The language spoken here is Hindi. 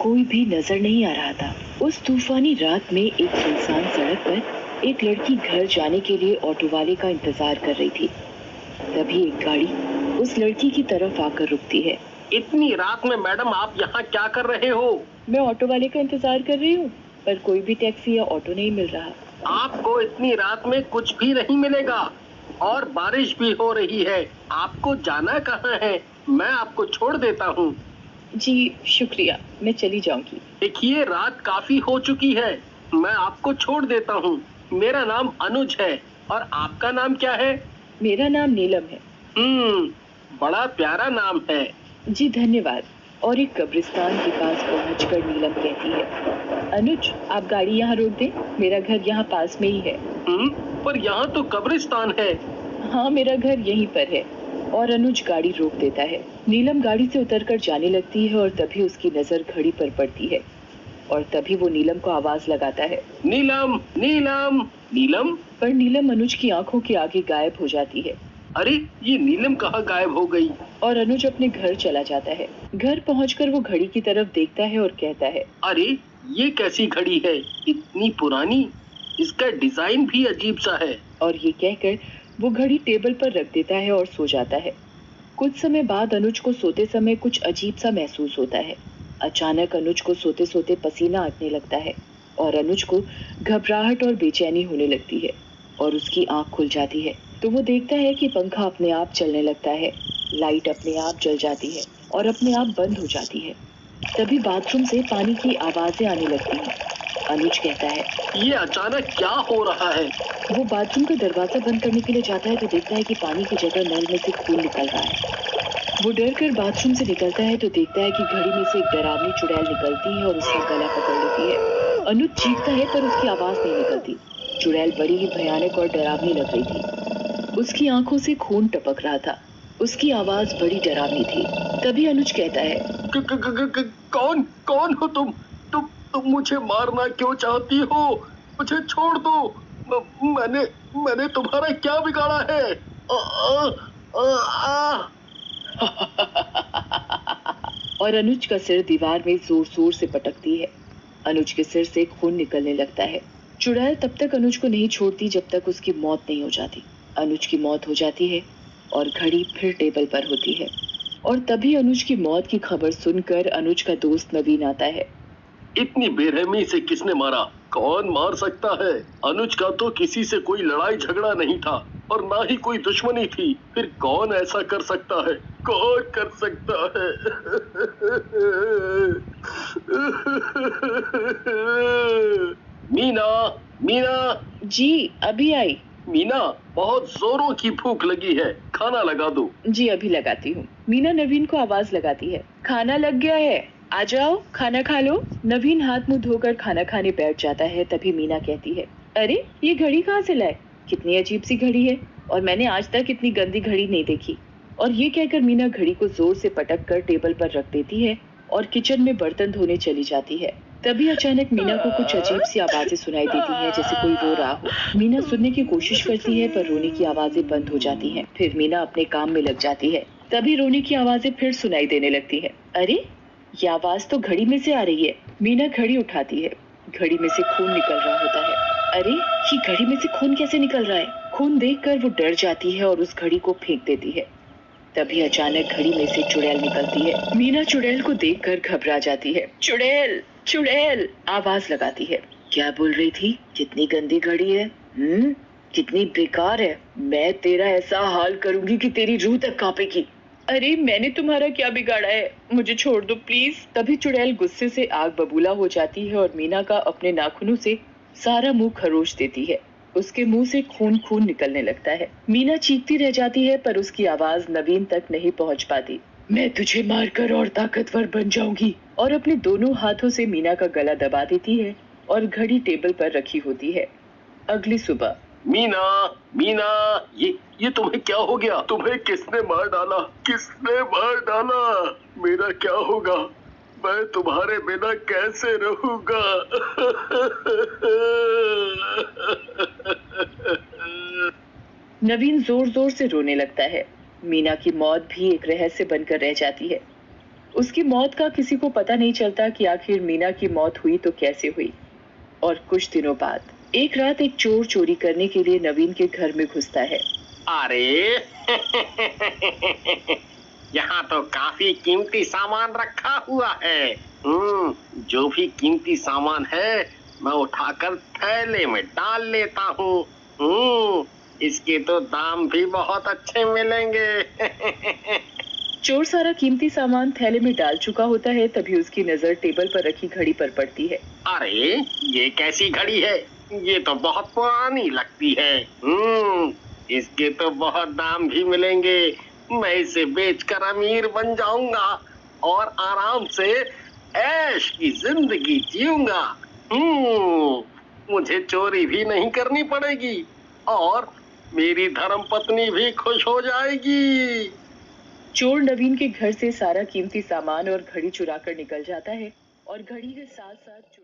कोई भी नजर नहीं आ रहा था। उस तूफानी रात में एक सुनसान सड़क पर एक लड़की घर जाने के लिए ऑटो वाले का इंतजार कर रही थी। तभी एक गाड़ी उस लड़की की तरफ आकर रुकती है। इतनी रात में मैडम आप यहाँ क्या कर रहे हो? मैं ऑटो वाले का इंतजार कर रही हूँ, पर कोई भी टैक्सी या ऑटो नहीं मिल रहा। आपको इतनी रात में कुछ भी नहीं मिलेगा और बारिश भी हो रही है। आपको जाना कहाँ है? मैं आपको छोड़ देता हूँ। जी शुक्रिया, मैं चली जाऊंगी। देखिए रात काफी हो चुकी है, मैं आपको छोड़ देता हूँ। मेरा नाम अनुज है और आपका नाम क्या है? मेरा नाम नीलम है। बड़ा प्यारा नाम है। जी धन्यवाद। और एक कब्रिस्तान के पास पहुंचकर नीलम कहती है, अनुज आप गाड़ी यहाँ रोक दें, मेरा घर यहाँ पास में ही है। पर यहाँ तो कब्रिस्तान है। हाँ मेरा घर यहीं पर है। और अनुज गाड़ी रोक देता है। नीलम गाड़ी से उतरकर जाने लगती है और तभी उसकी नजर घड़ी पर पड़ती है और तभी वो नीलम को आवाज लगाता है, नीलम नीलम नीलम। पर नीलम अनुज की आंखों के आगे गायब हो जाती है। अरे ये नीलम कहाँ गायब हो गई? और अनुज अपने घर चला जाता है। घर पहुंचकर वो घड़ी की तरफ देखता है और कहता है, अरे ये कैसी घड़ी है, इतनी पुरानी, इसका डिजाइन भी अजीब सा है। और ये कहकर वो घड़ी टेबल पर रख देता है और सो जाता है। कुछ समय बाद अनुज को सोते समय कुछ अजीब सा महसूस होता है। अचानक अनुज को सोते सोते पसीना आने लगता है और अनुज को घबराहट और बेचैनी होने लगती है और उसकी आंख खुल जाती है तो वो देखता है कि पंखा अपने आप चलने लगता है, लाइट अपने आप जल जाती है और अपने आप बंद हो जाती है। तभी बाथरूम से पानी की आवाजें आने लगती हैं। अनुज कहता है, ये अचानक क्या हो रहा है? वो बाथरूम का दरवाजा बंद करने के लिए जाता है तो देखता है कि पानी की जगह नल में से खून निकल रहा है। वो डर कर बाथरूम से निकलता है तो देखता है कि घड़ी में से एक डरावनी चुड़ैल निकलती है और उसका गला पकड़ लेती है। अनुज चीखता है पर उसकी आवाज नहीं निकलती। चुड़ैल बड़ी ही भयानक और डरावनी लग रही थी। उसकी आंखों से खून टपक रहा था। उसकी आवाज बड़ी डरावनी थी। तभी अनुज कहता है, कौन हो तुम मुझे मारना क्यों चाहती हो? मुझे छोड़ दो। मैंने तुम्हारा क्या बिगाड़ा है? और अनुज का सिर दीवार में जोर जोर से पटकती है। अनुज के सिर से खून निकलने लगता है। चुड़ैल तब तक अनुज को नहीं छोड़ती जब तक उसकी मौत नहीं हो जाती। अनुज की मौत हो जाती है और घड़ी फिर टेबल पर होती है और तभी अनुज की मौत की खबर सुनकर अनुज का दोस्त नवीन आता है। इतनी बेरहमी से किसने मारा? कौन मार सकता है? अनुज का तो किसी से कोई लड़ाई झगड़ा नहीं था और ना ही कोई दुश्मनी थी, फिर कौन ऐसा कर सकता है? कौन कर सकता है? मीना जी अभी आई। मीना, बहुत जोरों की भूख लगी है, खाना लगा दो। जी अभी लगाती हूँ। मीना नवीन को आवाज लगाती है, खाना लग गया है, आ जाओ खाना खा लो। नवीन हाथ मुंह धोकर खाना खाने बैठ जाता है। तभी मीना कहती है, अरे ये घड़ी कहाँ से लाए? कितनी अजीब सी घड़ी है और मैंने आज तक इतनी गंदी घड़ी नहीं देखी। और ये कहकर मीना घड़ी को जोर से पटक कर टेबल पर रख देती है और किचन में बर्तन धोने चली जाती है। तभी अचानक मीना को कुछ अजीब सी आवाजें सुनाई देती हैं, जैसे कोई रो रहा हो। मीना सुनने की कोशिश करती है पर रोने की आवाजें बंद हो जाती हैं। फिर मीना अपने काम में लग जाती है। तभी रोने की आवाजें फिर सुनाई देने लगती है। अरे ये आवाज तो घड़ी में से आ रही है। मीना घड़ी उठाती है। घड़ी में से खून निकल रहा होता है। अरे ये घड़ी में से खून कैसे निकल रहा है? खून देखकर वो डर जाती है और उस घड़ी को फेंक देती है। तभी अचानक घड़ी में से चुड़ैल निकलती है। मीना चुड़ैल को देखकर घबरा जाती है। चुड़ैल चुड़ैल आवाज लगाती है। क्या बोल रही थी? कितनी गंदी घड़ी है, कितनी बेकार है। मैं तेरा ऐसा हाल करूंगी कि तेरी रूह तक कांपेगी। अरे मैंने तुम्हारा क्या बिगाड़ा है, मुझे छोड़ दो प्लीज। तभी चुड़ैल गुस्से से आग बबूला हो जाती है और मीना का अपने नाखूनों से सारा मुंह खरोच देती है। उसके मुंह से खून खून निकलने लगता है। मीना चीखती रह जाती है पर उसकी आवाज नवीन तक नहीं पहुंच पाती। मैं तुझे मारकर और ताकतवर बन जाऊंगी। और अपने दोनों हाथों से मीना का गला दबा देती है और घड़ी टेबल पर रखी होती है। अगली सुबह, मीना, ये तुम्हें क्या हो गया? तुम्हें किसने मार डाला? किसने मार डाला? मेरा क्या होगा? मैं तुम्हारे बिना कैसे रहूंगा? नवीन जोर जोर से रोने लगता है। मीना की मौत भी एक रहस्य बनकर रह जाती है। उसकी मौत का किसी को पता नहीं चलता कि आखिर मीना की मौत हुई तो कैसे हुई। और कुछ दिनों बाद एक रात एक चोर चोरी करने के लिए नवीन के घर में घुसता है। अरे यहाँ तो काफी कीमती सामान रखा हुआ है। जो भी कीमती सामान है मैं उठाकर थैले में डाल लेता हूँ। इसके तो दाम भी बहुत अच्छे मिलेंगे। चोर सारा कीमती सामान थैले में डाल चुका होता है, तभी उसकी नजर टेबल पर रखी घड़ी पर पड़ती है। अरे ये कैसी घड़ी है? ये तो बहुत पुरानी लगती है। इसके तो बहुत दाम भी मिलेंगे। मैं इसे बेचकर अमीर बन जाऊंगा और आराम से ऐश की जिंदगी जीऊंगा। मुझे चोरी भी नहीं करनी पड़ेगी और मेरी धर्मपत्नी भी खुश हो जाएगी। चोर नवीन के घर से सारा कीमती सामान और घड़ी चुराकर निकल जाता है और घड़ी के साथ साथ